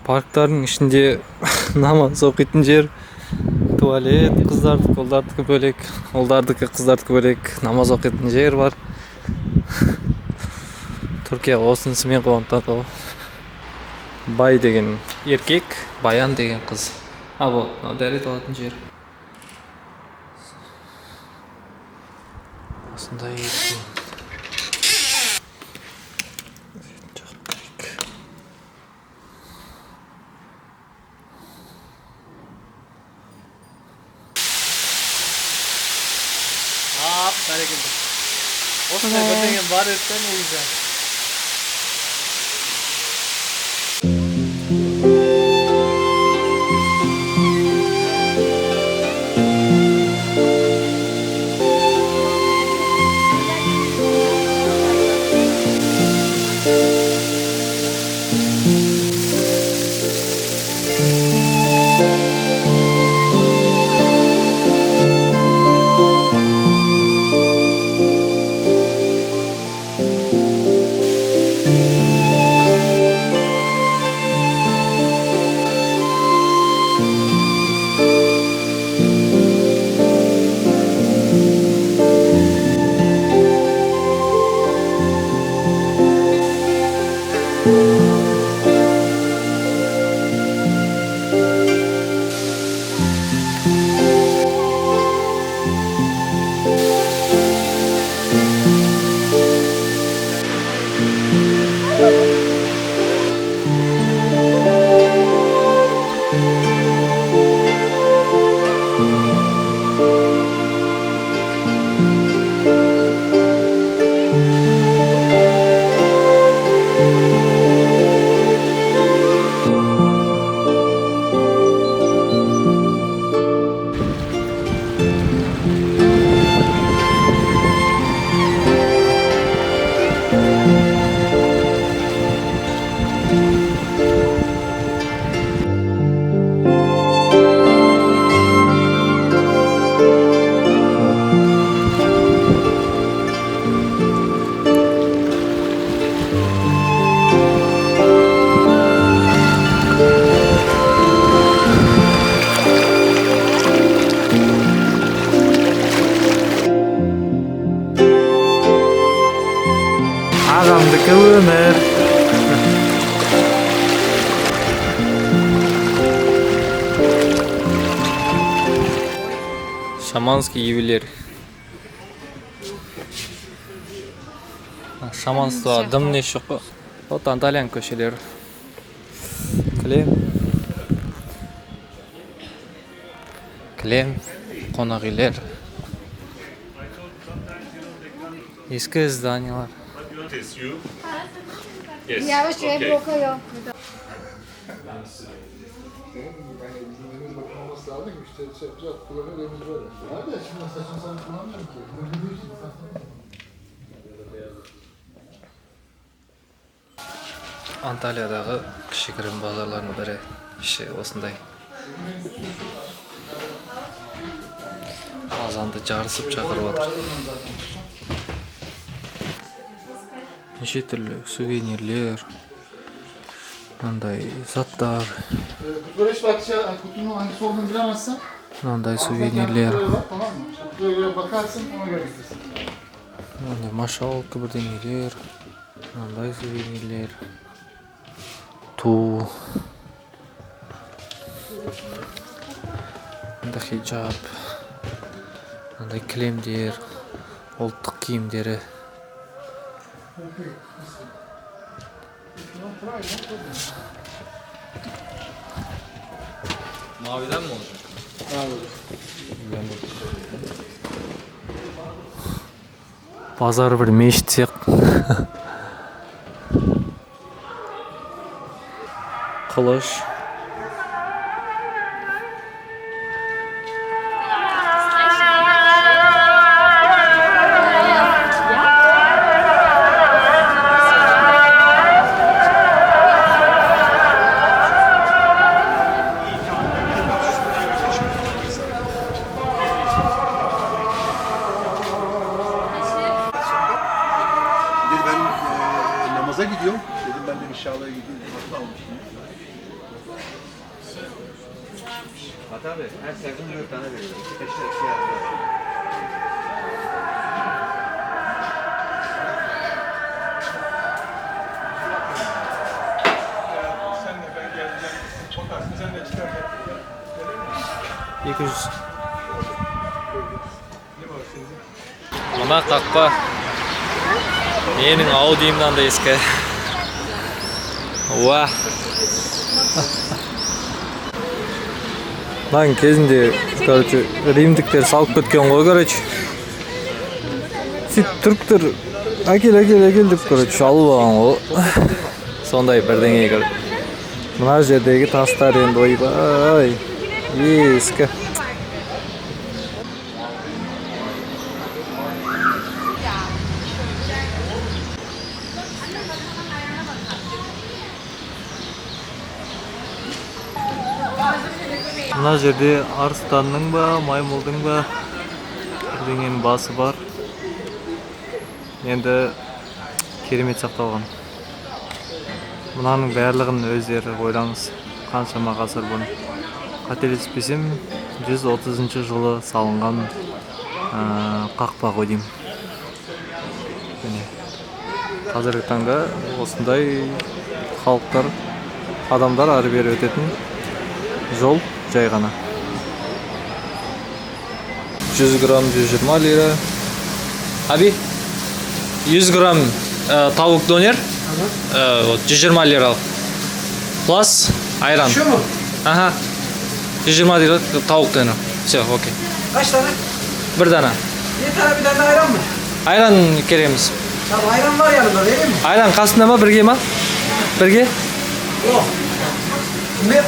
Парктардың ішінде намаз оқитын жер, туалет, қыздардікі, ұлдардікі бөлек, ұлдардікі, қыздардікі бөлек, намаз оқитын жер бар. Түркия осынысымен қуантады. Бай деген еркек, баян деген қыз. Вот, дәрет алатын жер. Осындай еркек. Бәрекелді. Осындай бірдеңен бар өткен өзі. Ağamdaki ömür. Шаманский ювелир. Шаманство дымны шоқы. Вот Анталиян көшелер. Кілем, қонақ үйлер. Ескі зданиялар. Я вообще блокаю. Анталиядағы кішігірім базарлардың бірі іші осындай. Азанды жарысып шақырып отыр. Неше түрлі сувенирлер, мындай заттар, мындай сувенирлер, мындай машалка бірдеңелер, мындай сувенирлер, ту, мындай хиджаб, мындай кілемдер, ұлттық киімдері. Maviden mi olacak? Pazar bir meşit сияқты. Kılıç. Namaza gidiyorum. Dedim ben de inşallah gideyim. Hatta almıştım. Hatta abi her seferinde 4 tane veriyorum. 5 lira Sen de ben geleceğim. Bakarsın sen de çıkar. 200. Ne var sizin? Mına қақпа. Менің аудиімнан да ескі. Уа. Lan кезінде, короче, римдіктер салып кеткен ғой, короче. Сөйтіп түріктер әкел деп, короче, алып алған ғой. Сондай бірдеңе, короче. Мына жердегі тастар енді ойбай. Ескі. Мына жерде арыстанның ба, маймылдың ба бірдеңенің басы бар. Енді керемет сақталған. Мынаның барлығын өздері ойлаңыз. Қаншама ғасыр бұрын. Қателеспесем 130 жылы салынған қақпа ғой деймін. Қазіргі таңда осындай халықтар, адамдар ары бері өтетін жол жай ғана. 100 грамм 120 лира. Abi 100 грамм tavuk döner 120 liralık. Plus ayran. Şu mu? Aha. 120 lira tavuk döner. Все, okey. Kaç tane? Bir tane. Yeter bir tane ayran mı? Ayran keremiz. Tamam ayran var yanında vereyim mi? Ayran қасында ма бірге ма? Бірге? Yok.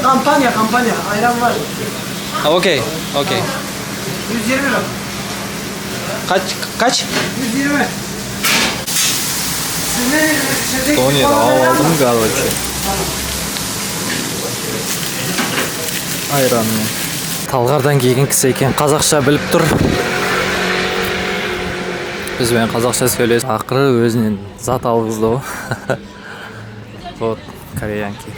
Kampanya ayran var. Okey. 120 lira. Kaç? 120. Siz ne? Doner aldım galiba. Ayranны. Талғардан келген кісі екен, қазақша біліп тұр. Бізбен қазақша сөйлесіп, ақыры өзінен зат алғызды ғой. Вот, кореянки.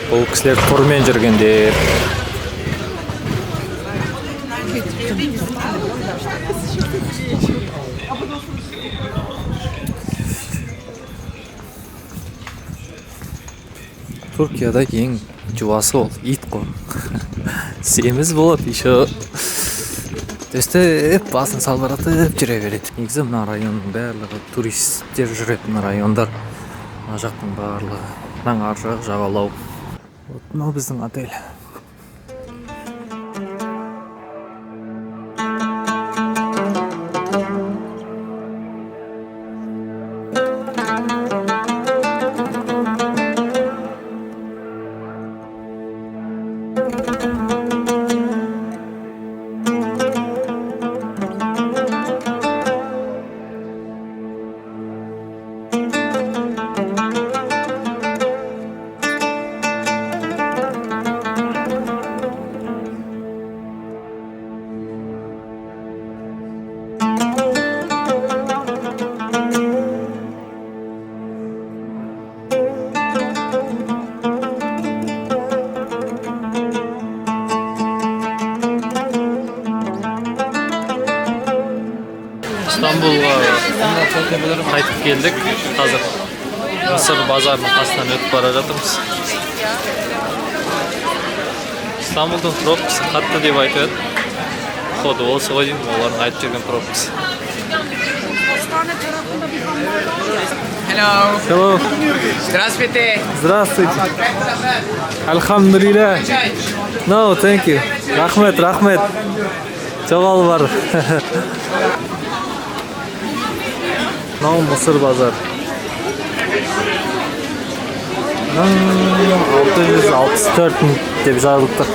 Бұл кісілер тұрмен жүргендер. Түркияда ең жуасы ол ит қой. Семіз болады, еще төстеп басын салбыратып жүре береді. Негізі мына районның барлығы туристер жүретін райондар. Мына жақтың барлығы. Мына ар жақ жағалау. Вот мынау біздің отель. İstanbul'a қайтып келдік. Қазір Мысыр базарының қасынан өтіп бара жатырмыз. İstanbul'дың пробкасы қатты деп айтып еді. Ходы осы ғой деймін, олардың айтып жүрген пробкасы. Hello. Здравствуйте. Здравствуйте. Alhamdulillah. No, thank you. Рахмет. Жоғал бар. Мынау Мысыр базар. 664 деп жазылып тұр.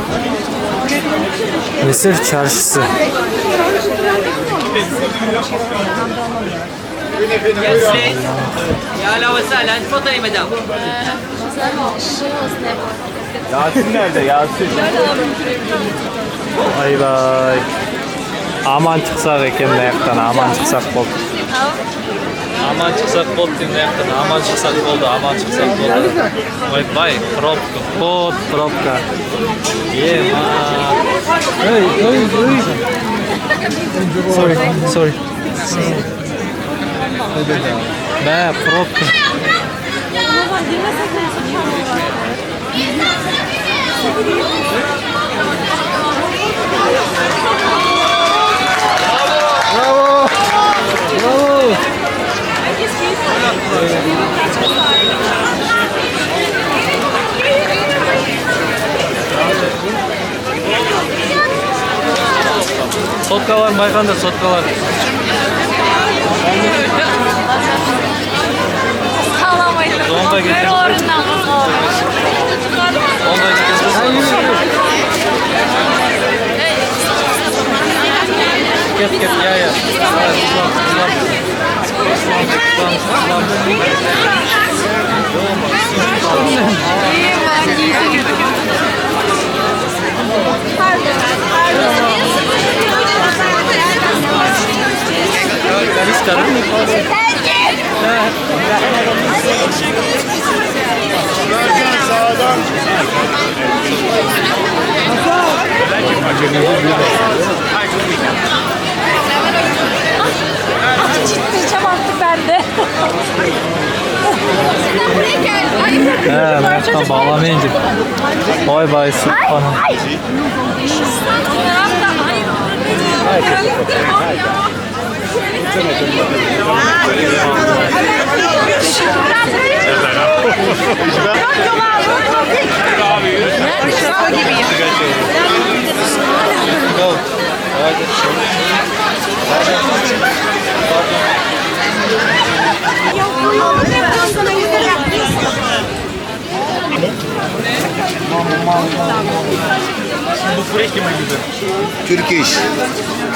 Мысыр çarşısı. Yasin nerede? Yasin. Vay vay. Aman çıksak eken ayaktan, aman çıksak болды. Aman çıksak болды деймін ayaktan, aman çıksak болды. Vay, пробка, вот пробка. Ема. Sorry. Бә, пробка. Bravo. Sotkalar baykandır, sotkalar. Zonga getir. Zonga getir. Get, ya. Sağdan. Çıkmayacağım artık ben de. Buraya gel. He, Mert'ten bağlamayınca. Vay bay Sultanım.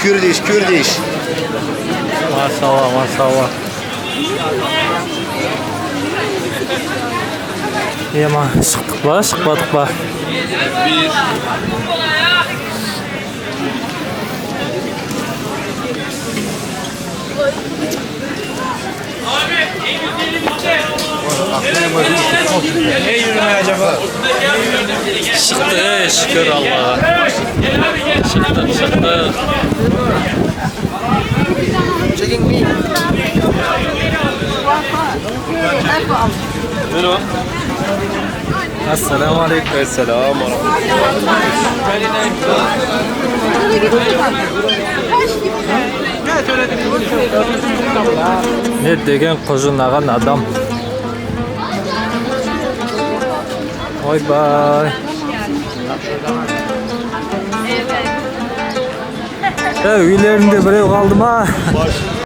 Turkish, Kurdish. Maşallah maşallah. Yaman çıktık mı çıkmadık mı? Ne yürüme acaba? Çıktı şükür Allah'a. Çıktı. Esselamu Aleyküm. Esselamu Ne degen kojunlagan adam. Oy bay. Evlerinde birey kaldım ha.